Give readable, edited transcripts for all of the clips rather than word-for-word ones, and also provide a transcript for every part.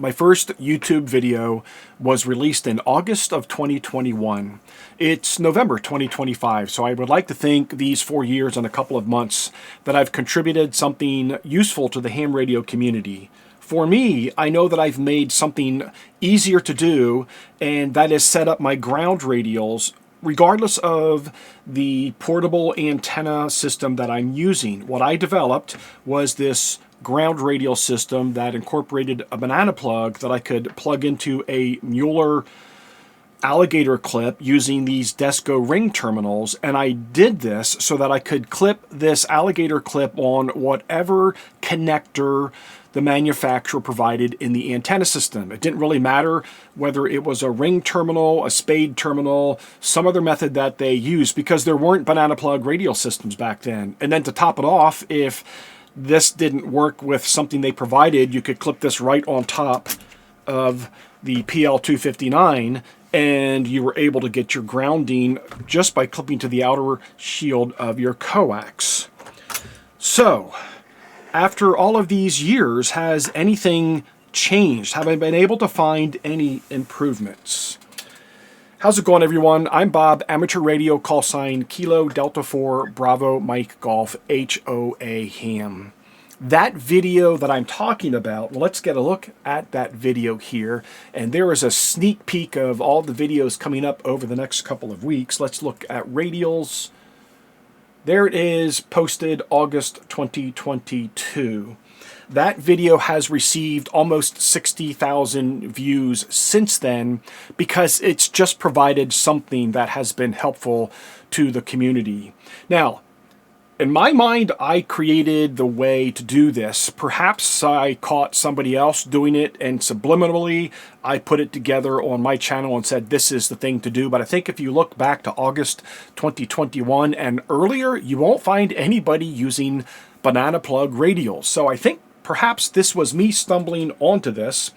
My first YouTube video was released in August of 2021. It's November 2025, so I would like to think these 4 years and a couple of months that I've contributed something useful to the ham radio community. For me, I know that I've made something easier to do, and that is set up my ground radials regardless of the portable antenna system that I'm using. What I developed was this ground radial system that incorporated a banana plug that I could plug into a Mueller alligator clip using these Desco ring terminals, and I did this so that I could clip this alligator clip on whatever connector the manufacturer provided in the antenna system. It didn't really matter whether it was a ring terminal, a spade terminal, some other method that they used, because there weren't banana plug radial systems back then. And then to top it off, if this didn't work with something they provided, you could clip this right on top of the PL259 and you were able to get your grounding just by clipping to the outer shield of your coax. So, after all of these years, has anything changed? Have I been able to find any improvements? How's it going, everyone? I'm Bob, amateur radio, call sign Kilo Delta 4 Bravo Mike Golf HOA Ham. That video that I'm talking about, well, let's get a look at that video here. And there is a sneak peek of all the videos coming up over the next couple of weeks. Let's look at Radials. There it is, posted August 2022. That video has received almost 60,000 views since then because it's just provided something that has been helpful to the community. Now, in my mind, I created the way to do this. Perhaps I caught somebody else doing it, and subliminally I put it together on my channel and said this is the thing to do. But I think if you look back to August 2021 and earlier, you won't find anybody using banana plug radials. So I think perhaps this was me stumbling onto this.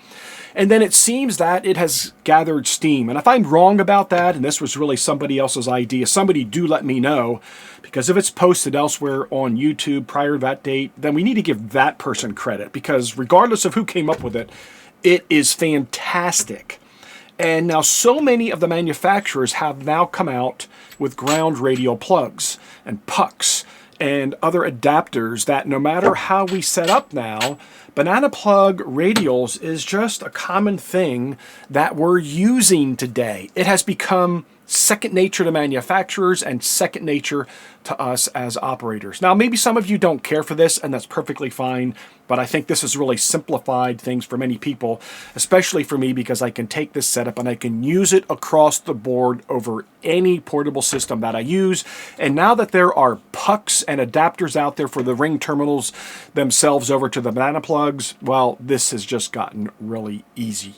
And then it seems that it has gathered steam. And if I'm wrong about that, and this was really somebody else's idea, somebody do let me know. Because if it's posted elsewhere on YouTube prior to that date, then we need to give that person credit. Because regardless of who came up with it, it is fantastic. And now so many of the manufacturers have now come out with ground radial plugs and pucks and other adapters that no matter how we set up now, banana plug radials is just a common thing that we're using today. It has become second nature to manufacturers and second nature to us as operators. Now, maybe some of you don't care for this, and that's perfectly fine, but I think this has really simplified things for many people, especially for me, because I can take this setup and I can use it across the board over any portable system that I use. And now that there are pucks and adapters out there for the ring terminals themselves over to the banana plugs, well, this has just gotten really easy.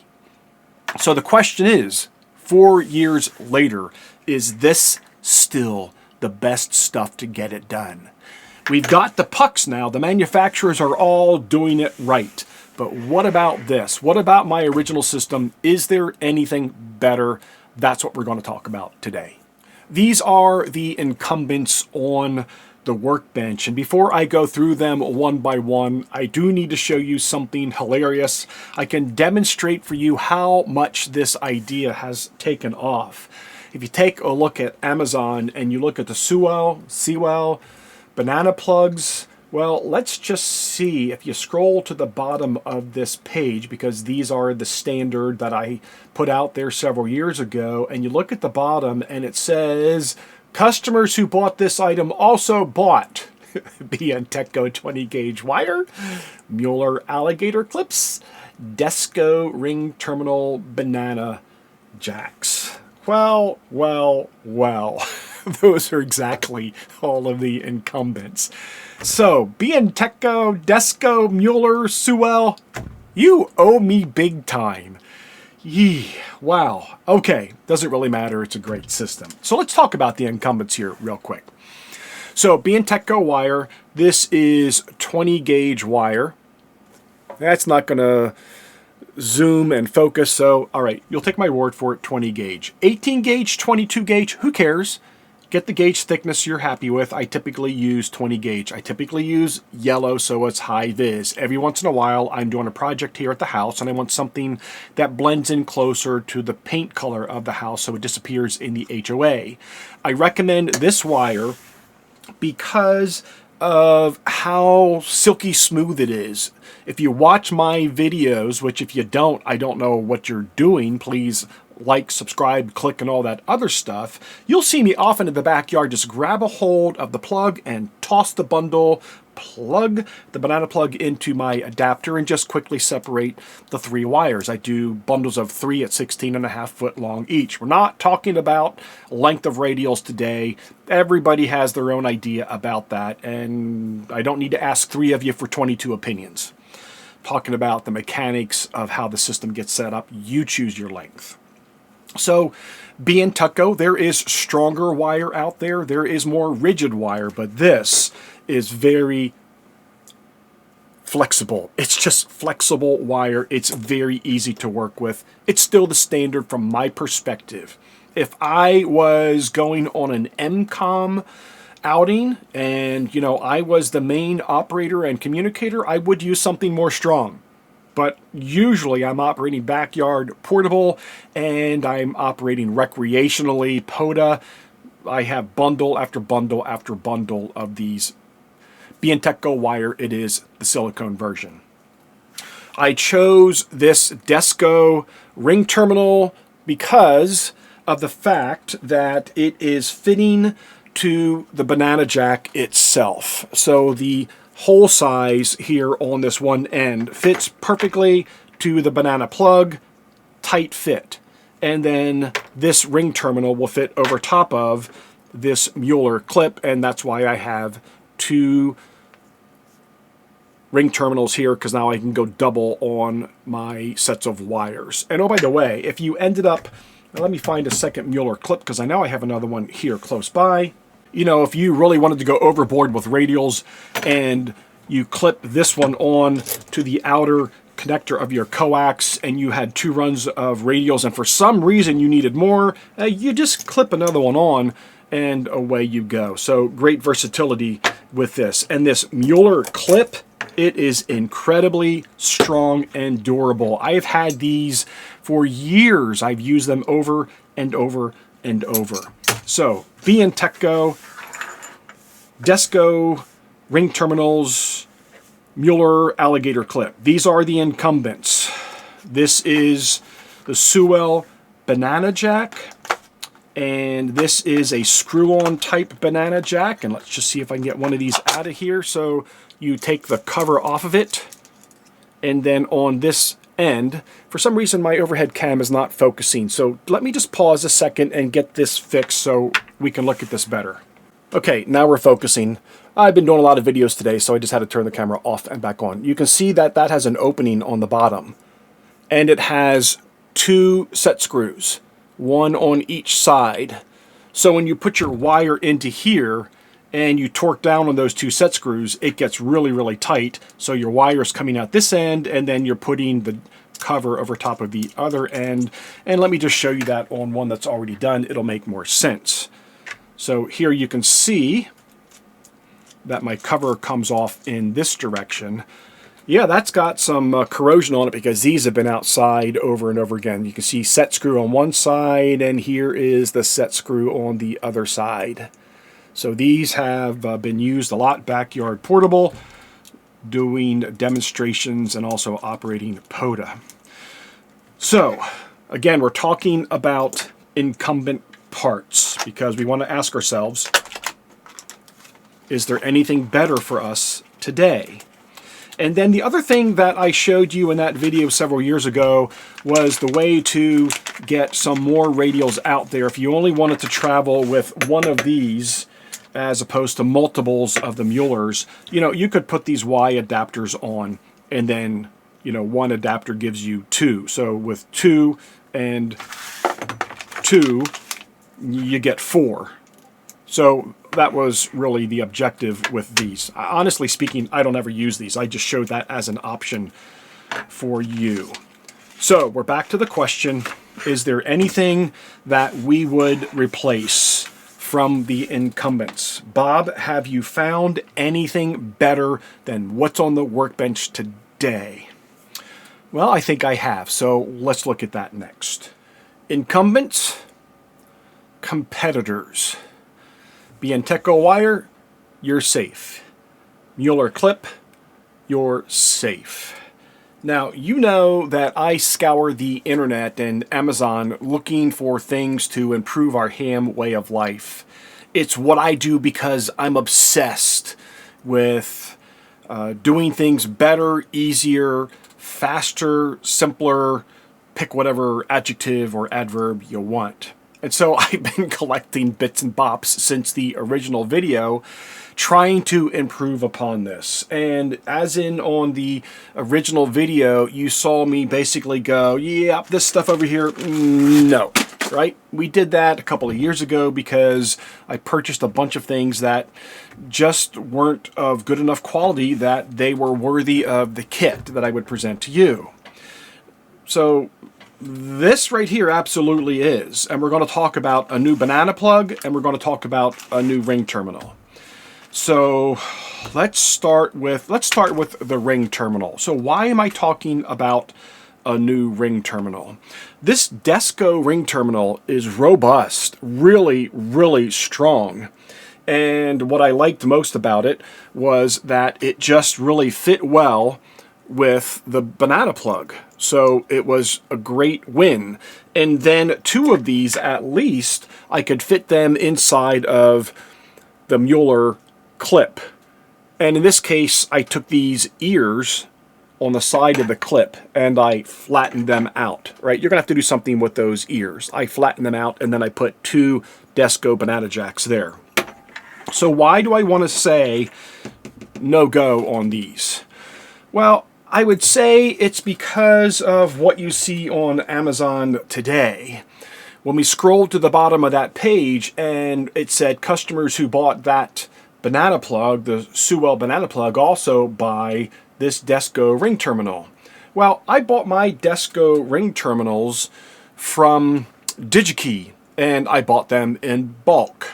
So the question is, 4 years later, is this still the best stuff to get it done? We've got the pucks now. The manufacturers are all doing it right. But what about this? What about my original system? Is there anything better? That's what we're going to talk about today. These are the incumbents on the workbench. And before I go through them one by one, I do need to show you something hilarious. I can demonstrate for you how much this idea has taken off. If you take a look at Amazon and you look at the Sewell banana plugs, well, let's just see if you scroll to the bottom of this page, because these are the standard that I put out there several years ago, and you look at the bottom and it says, customers who bought this item also bought BNTechco 20 gauge wire, Mueller alligator clips, Desco ring terminal banana jacks. Well. Those are exactly all of the incumbents. So, BNTechco, Desco, Mueller, Sewell, you owe me big time. Yee, wow. Okay, doesn't really matter. It's a great system. So let's talk about the incumbents here real quick. So BNTechco wire, this is 20 gauge wire. That's not going to zoom and focus, so all right, you'll take my word for it, 20 gauge. 18 gauge, 22 gauge, who cares? Get the gauge thickness you're happy with. I typically use 20 gauge. I typically use yellow, so it's high vis. Every once in a while, I'm doing a project here at the house, and I want something that blends in closer to the paint color of the house so it disappears in the HOA. I recommend this wire because of how silky smooth it is. If you watch my videos, which if you don't, I don't know what you're doing, please like, subscribe, click, and all that other stuff, you'll see me often in the backyard just grab a hold of the plug and toss the bundle, plug the banana plug into my adapter, and just quickly separate the 3 wires. I do bundles of 3 at 16.5 foot long each. We're not talking about length of radials today. Everybody has their own idea about that, and I don't need to ask 3 of you for 22 opinions. Talking about the mechanics of how the system gets set up, you choose your length. So, being Tutco, there is stronger wire out there. There is more rigid wire, but this is very flexible. It's just flexible wire. It's very easy to work with. It's still the standard from my perspective. If I was going on an MCOM outing and, you know, I was the main operator and communicator, I would use something more strong. But usually I'm operating backyard portable and I'm operating recreationally, POTA. I have bundle after bundle after bundle of these. Being Tutco wire, it is the silicone version. I chose this Desco ring terminal because of the fact that it is fitting to the banana jack itself. So the hole size here on this one end fits perfectly to the banana plug, tight fit. And then this ring terminal will fit over top of this Mueller clip, and that's why I have 2 ring terminals here, because now I can go double on my sets of wires. And oh, by the way, if you ended up, let me find a second Mueller clip, because I know I have another one here close by. You know, if you really wanted to go overboard with radials and you clip this one on to the outer connector of your coax and you had 2 runs of radials and for some reason you needed more, you just clip another one on and away you go. So great versatility with this. And this Mueller clip, it is incredibly strong and durable. I have had these for years. I've used them over and over and over. So, being Tutco, Desco ring terminals, Mueller alligator clip. These are the incumbents. This is the Sewell banana jack, and this is a screw-on type banana jack. And let's just see if I can get one of these out of here. So you take the cover off of it, and then on this end, for some reason my overhead cam is not focusing, so let me just pause a second and get this fixed so we can look at this better. Okay, now we're focusing. I've been doing a lot of videos today, so I just had to turn the camera off and back on. You can see that that has an opening on the bottom, and it has 2 set screws, 1 on each side. So when you put your wire into here and you torque down on those 2 set screws, it gets really, really tight. So your wire is coming out this end, and then you're putting the cover over top of the other end. And let me just show you that on one that's already done. It'll make more sense. So here you can see that my cover comes off in this direction. Yeah, that's got some corrosion on it because these have been outside over and over again. You can see set screw on one side, and here is the set screw on the other side. So these have been used a lot backyard portable, doing demonstrations and also operating POTA. So again, we're talking about incumbent parts because we want to ask ourselves, is there anything better for us today? And then the other thing that I showed you in that video several years ago was the way to get some more radials out there. If you only wanted to travel with one of these as opposed to multiples of the Muellers, you know, you could put these Y adapters on, and then, you know, one adapter gives you 2. So with 2 and 2, you get 4. So that was really the objective with these. Honestly speaking, I don't ever use these. I just showed that as an option for you. So we're back to the question, is there anything that we would replace from the incumbents. Bob, have you found anything better than what's on the workbench today? Well, I think I have, so let's look at that next. Incumbents, competitors. Bianteco wire, you're safe. Mueller clip, you're safe. Now, you know that I scour the internet and Amazon looking for things to improve our ham way of life. It's what I do because I'm obsessed with doing things better, easier, faster, simpler, pick whatever adjective or adverb you want. And so I've been collecting bits and bops since the original video, trying to improve upon this. And as in on the original video, you saw me basically go, yeah, this stuff over here, no, right? We did that a couple of years ago because I purchased a bunch of things that just weren't of good enough quality that they were worthy of the kit that I would present to you. So this right here absolutely is. And we're going to talk about a new banana plug, and we're going to talk about a new ring terminal. So let's start with the ring terminal. So why am I talking about a new ring terminal? This Desco ring terminal is robust, really, really strong. And what I liked most about it was that it just really fit well with the banana plug. So it was a great win. And then two of these, at least, I could fit them inside of the Mueller clip. And in this case, I took these ears on the side of the clip and I flattened them out, right? You're gonna have to do something with those ears. I flattened them out and then I put two Desco banana jacks there. So why do I want to say no go on these? Well, I would say it's because of what you see on Amazon today. When we scrolled to the bottom of that page and it said customers who bought that banana plug, the Sewell banana plug, also buy this Desco ring terminal. Well, I bought my Desco ring terminals from DigiKey and I bought them in bulk.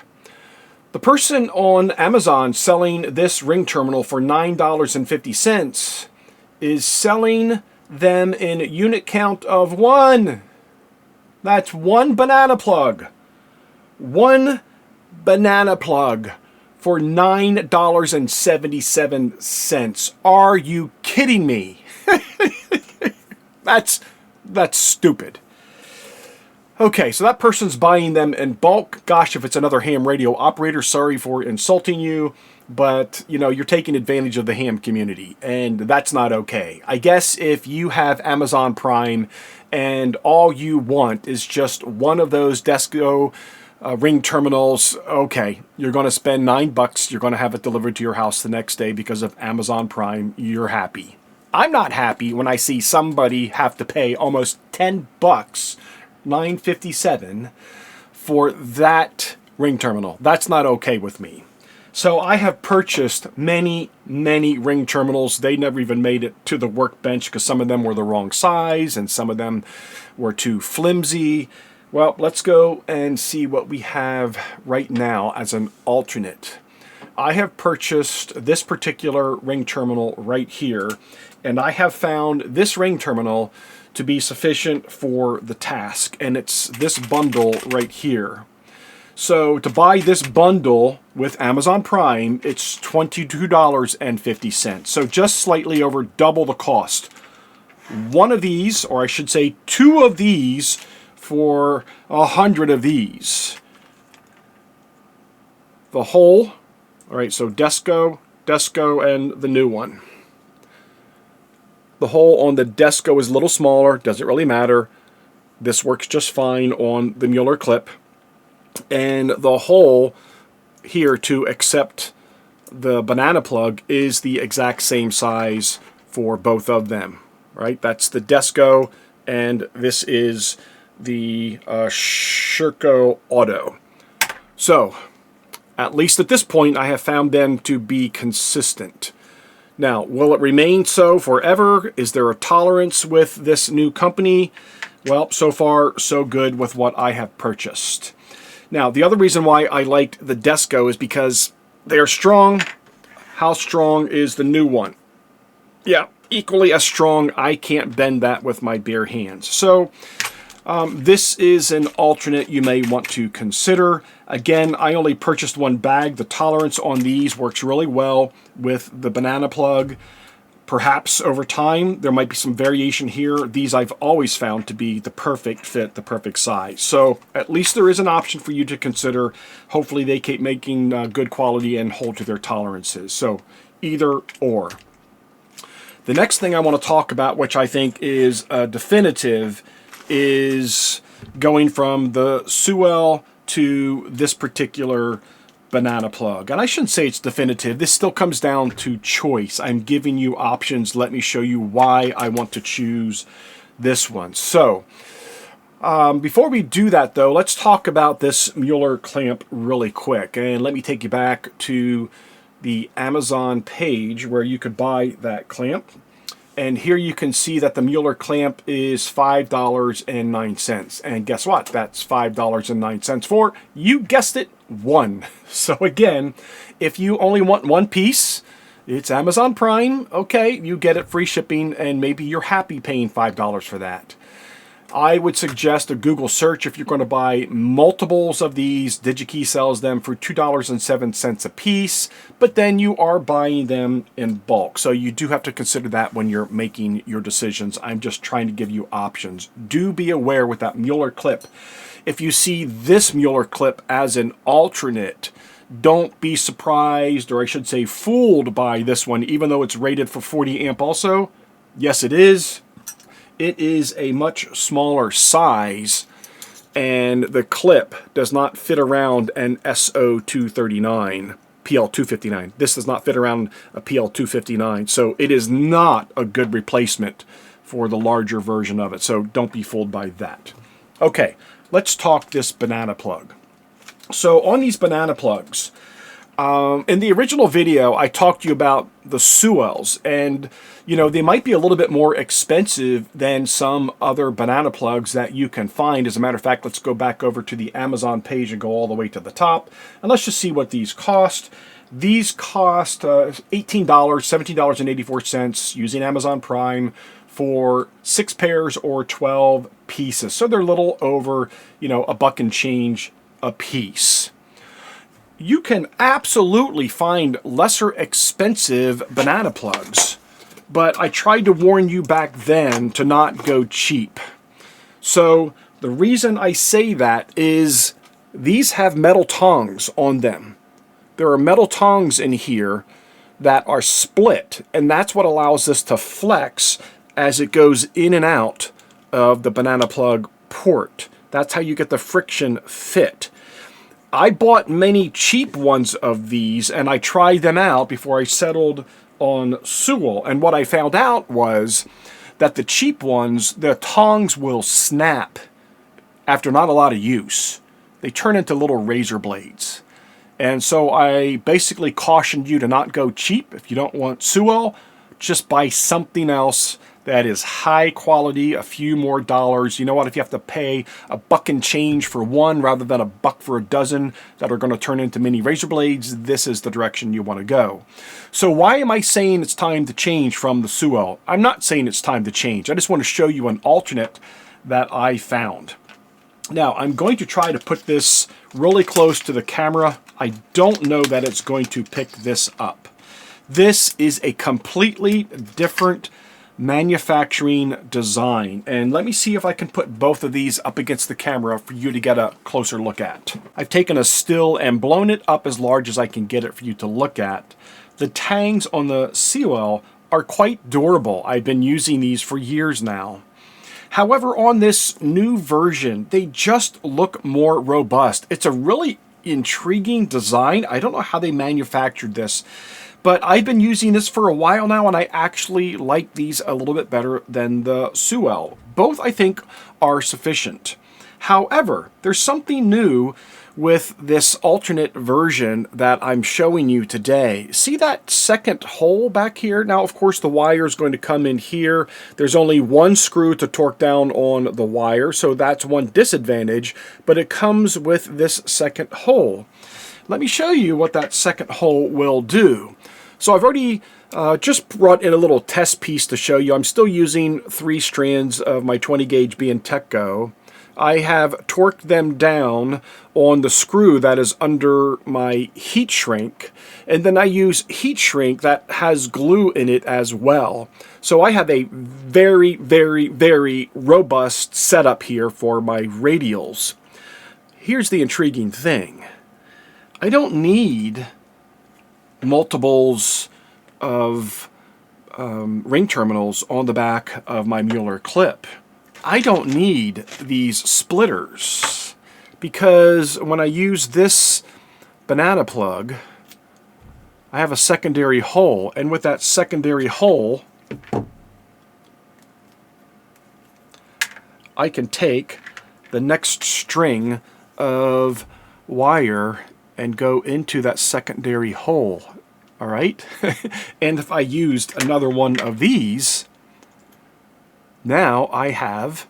The person on Amazon selling this ring terminal for $9.50 is selling them in a unit count of one. That's one banana plug. One banana plug for $9.77. Are you kidding me? That's stupid. Okay, so that person's buying them in bulk. Gosh, if it's another ham radio operator, sorry for insulting you, but you know, you're taking advantage of the ham community, and that's not okay. I guess if you have Amazon Prime and all you want is just one of those Desco ring terminals, okay, you're going to spend $9. You're going to have it delivered to your house the next day because of Amazon Prime. You're happy. I'm not happy when I see somebody have to pay almost $10, $9.57, for that ring terminal. That's not okay with me. So I have purchased many, many ring terminals. They never even made it to the workbench because some of them were the wrong size and some of them were too flimsy. Well, let's go and see what we have right now as an alternate. I have purchased this particular ring terminal right here, and I have found this ring terminal to be sufficient for the task, and it's this bundle right here. So to buy this bundle with Amazon Prime, it's $22.50. So just slightly over double the cost. One of these, or I should say two of these, for 100 of these. The whole, all right, so Desco, and the new one. The hole on the Desco is a little smaller, doesn't really matter. This works just fine on the Mueller clip. And the hole here to accept the banana plug is the exact same size for both of them, right? That's the Desco, and this is the Sherco Auto. So, at least at this point, I have found them to be consistent. Now, will it remain so forever? Is there a tolerance with this new company? Well, so far, so good with what I have purchased. Now, the other reason why I liked the Desco is because they are strong. How strong is the new one? Yeah, equally as strong. I can't bend that with my bare hands. So this is an alternate you may want to consider. Again, I only purchased one bag. The tolerance on these works really well with the banana plug. Perhaps over time, there might be some variation here. These I've always found to be the perfect fit, the perfect size. So at least there is an option for you to consider. Hopefully they keep making good quality and hold to their tolerances. So either or. The next thing I want to talk about, which I think is definitive, is going from the Sewell to this particular banana plug. And I shouldn't say it's definitive. This still comes down to choice. I'm giving you options. Let me show you why I want to choose this one. So before we do that though, let's talk about this Mueller clamp really quick. And let me take you back to the Amazon page where you could buy that clamp. And here you can see that the Mueller clamp is $5.09. And guess what? That's $5.09 for, you guessed it, one. So again, if you only want one piece, it's Amazon Prime. Okay, you get it free shipping, and maybe you're happy paying $5 for that. I would suggest a Google search if you're going to buy multiples of these. DigiKey sells them for $2.07 a piece, but then you are buying them in bulk. So you do have to consider that when you're making your decisions. I'm just trying to give you options. Do be aware with that Mueller clip. If you see this Mueller clip as an alternate, don't be surprised, or I should say fooled by this one, even though it's rated for 40 amp also. Yes, it is. It is a much smaller size, and the clip does not fit around an SO239, PL259. This does not fit around a PL259, so it is not a good replacement for the larger version of it, so don't be fooled by that. Okay, let's talk this banana plug. So on these banana plugs, in the original video, I talked to you about the Sewells, and you know, they might be a little bit more expensive than some other banana plugs that you can find. As a matter of fact, let's go back over to the Amazon page and go all the way to the top, and let's just see what these cost. These cost $18, $17.84 using Amazon Prime for 6 pairs or 12 pieces. So they're a little over, you know, a buck and change a piece. You can absolutely find lesser expensive banana plugs, but I tried to warn you back then to not go cheap. So the reason I say that is these have metal tongs on them. There are metal tongs in here that are split, and that's what allows this to flex as it goes in and out of the banana plug port. That's how you get the friction fit. I bought many cheap ones of these, and I tried them out before I settled on Sewell. And what I found out was that the cheap ones, the tongs will snap after not a lot of use. They turn into little razor blades. And so I basically cautioned you to not go cheap. If you don't want Sewell, just buy something else that is high quality, a few more dollars. You know what? If you have to pay a buck and change for one rather than a buck for a dozen that are going to turn into mini razor blades, this is the direction you want to go. So why am I saying it's time to change from the Sewell? I'm not saying it's time to change. I just want to show you an alternate that I found. Now, I'm going to try to put this really close to the camera. I don't know that it's going to pick this up. This is a completely different manufacturing design, and let me see if I can put both of these up against the camera for you to get a closer look at. I've taken a still and blown it up as large as I can get it for you to look at. The tangs on the Sewell are quite durable. I've been using these for years now. However, on this new version, they just look more robust. It's a really intriguing design. I don't know how they manufactured this, but I've been using this for a while now, and I actually like these a little bit better than the Sewell. Both, I think, are sufficient. However, there's something new with this alternate version that I'm showing you today. See that second hole back here? Now, of course, the wire is going to come in here. There's only one screw to torque down on the wire, so that's one disadvantage, but it comes with this second hole. Let me show you what that second hole will do. So I've already just brought in a little test piece to show you. I'm still using 3 strands of my 20 gauge B&Techco. I have torqued them down on the screw that is under my heat shrink, and then I use heat shrink that has glue in it as well. So I have a very, very, very robust setup here for my radials. Here's the intriguing thing. I don't need multiples of ring terminals on the back of my Mueller clip. I don't need these splitters because when I use this banana plug, I have a secondary hole, and with that secondary hole, I can take the next string of wire and go into that secondary hole. All right? And if I used another one of these, now I have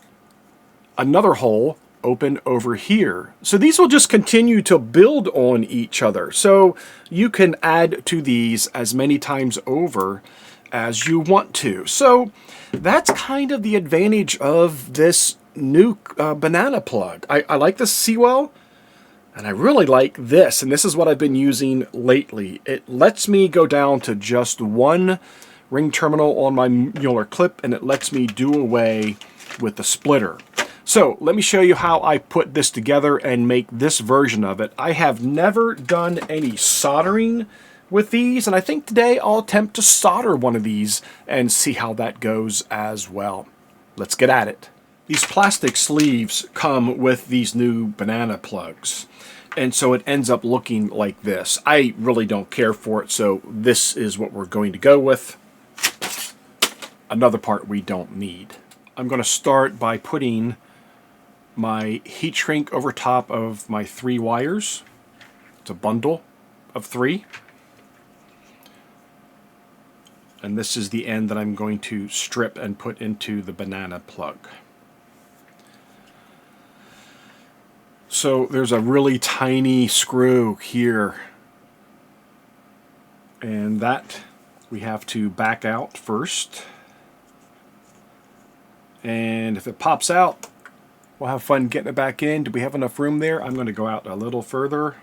another hole open over here. So these will just continue to build on each other. So you can add to these as many times over as you want to. So that's kind of the advantage of this new banana plug. I like the Seawell, and I really like this, and this is what I've been using lately. It lets me go down to just one ring terminal on my Mueller clip, and it lets me do away with the splitter. So let me show you how I put this together and make this version of it. I have never done any soldering with these, and I think today I'll attempt to solder one of these and see how that goes as well. Let's get at it. These plastic sleeves come with these new banana plugs, and so it ends up looking like this. I really don't care for it, so this is what we're going to go with. Another part we don't need. I'm going to start by putting my heat shrink over top of my 3 wires. It's a bundle of 3. And this is the end that I'm going to strip and put into the banana plug. So there's a really tiny screw here, and that we have to back out first. And if it pops out, we'll have fun getting it back in. Do we have enough room there? I'm going to go out a little further.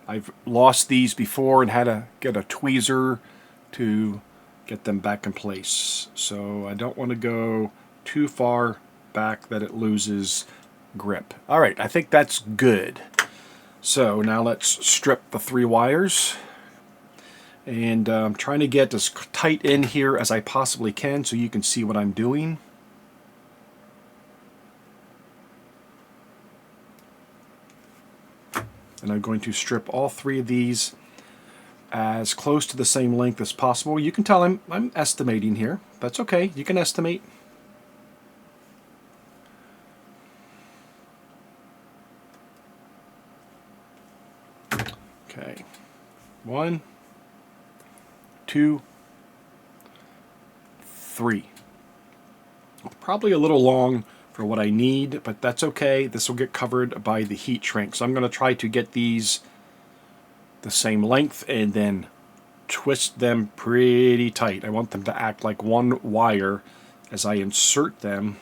I've lost these before and had to get a tweezer to get them back in place. So I don't want to go too far back that it loses grip. All right, I think that's good. So now let's strip the 3 wires. And I'm trying to get as tight in here as I possibly can so you can see what I'm doing. And I'm going to strip all 3 of these as close to the same length as possible. You can tell I'm estimating here. That's okay. You can estimate. Okay. 1, 2, 3. Probably a little long for what I need, but that's okay. This will get covered by the heat shrink. So I'm going to try to get these the same length and then twist them pretty tight. I want them to act like one wire as I insert them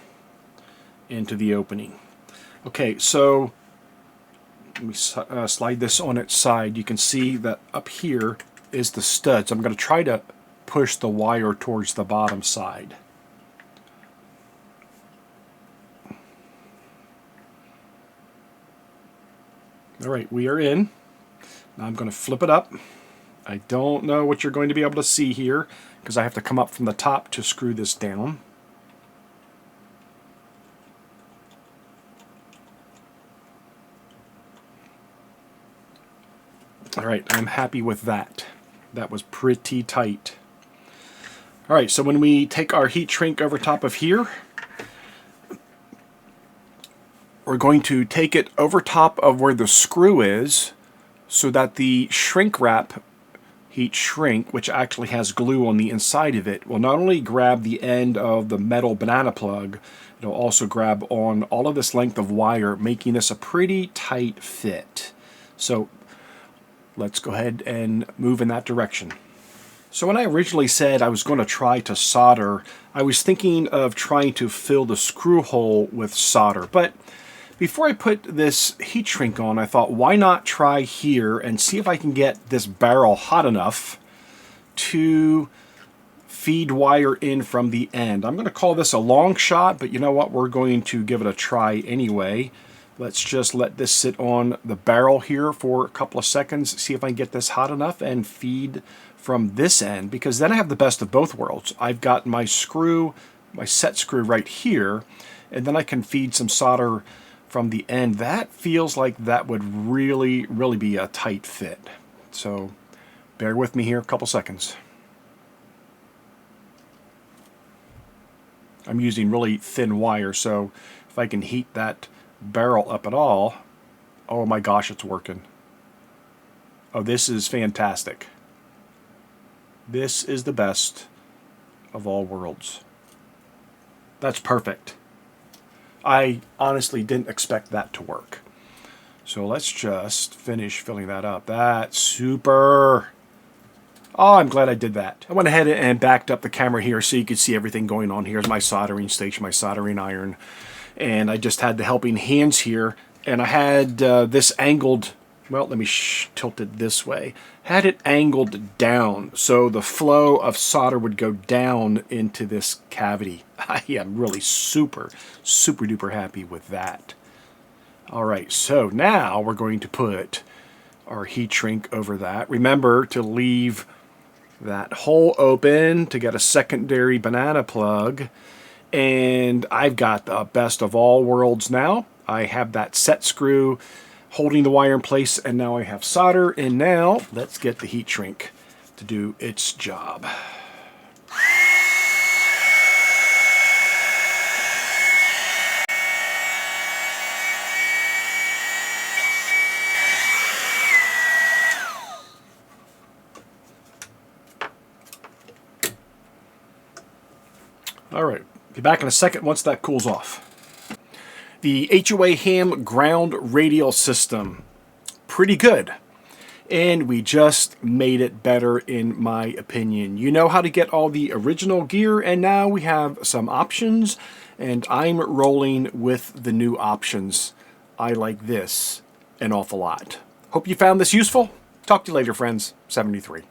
into the opening. Okay, so let me slide this on its side. You can see that up here is the stud. So I'm going to try to push the wire towards the bottom side. All right, we are in. Now I'm going to flip it up. I don't know what you're going to be able to see here because I have to come up from the top to screw this down. All right, I'm happy with that. That was pretty tight. All right, so when we take our heat shrink over top of here, we're going to take it over top of where the screw is so that the shrink wrap heat shrink, which actually has glue on the inside of it, will not only grab the end of the metal banana plug, it'll also grab on all of this length of wire, making this a pretty tight fit. So let's go ahead and move in that direction. So when I originally said I was going to try to solder, I was thinking of trying to fill the screw hole with solder. But before I put this heat shrink on, I thought, why not try here and see if I can get this barrel hot enough to feed wire in from the end. I'm going to call this a long shot, but you know what? We're going to give it a try anyway. Let's just let this sit on the barrel here for a couple of seconds, see if I can get this hot enough and feed from this end, because then I have the best of both worlds. I've got my screw, my set screw right here, and then I can feed some solder from the end. That feels like that would really be a tight fit. So bear with me here a couple seconds. I'm using really thin wire, so if I can heat that barrel up at all, oh my gosh, it's working. Oh, this is fantastic. This is the best of all worlds. That's perfect. I honestly didn't expect that to work. So let's just finish filling that up. That's super. Oh, I'm glad I did that. I went ahead and backed up the camera here so you could see everything going on. Here's my soldering station, my soldering iron. And I just had the helping hands here. And I had this angled, well, let me tilt it this way. Had it angled down so the flow of solder would go down into this cavity. I am really super duper happy with that. All right, so now we're going to put our heat shrink over that. Remember to leave that hole open to get a secondary banana plug. And I've got the best of all worlds now. I have that set screw holding the wire in place, and now I have solder. And now let's get the heat shrink to do its job. All right, be back in a second once that cools off. The HOA Ham ground radial system, pretty good. And we just made it better in my opinion. You know how to get all the original gear, and now we have some options, and I'm rolling with the new options. I like this an awful lot. Hope you found this useful. Talk to you later, friends. 73.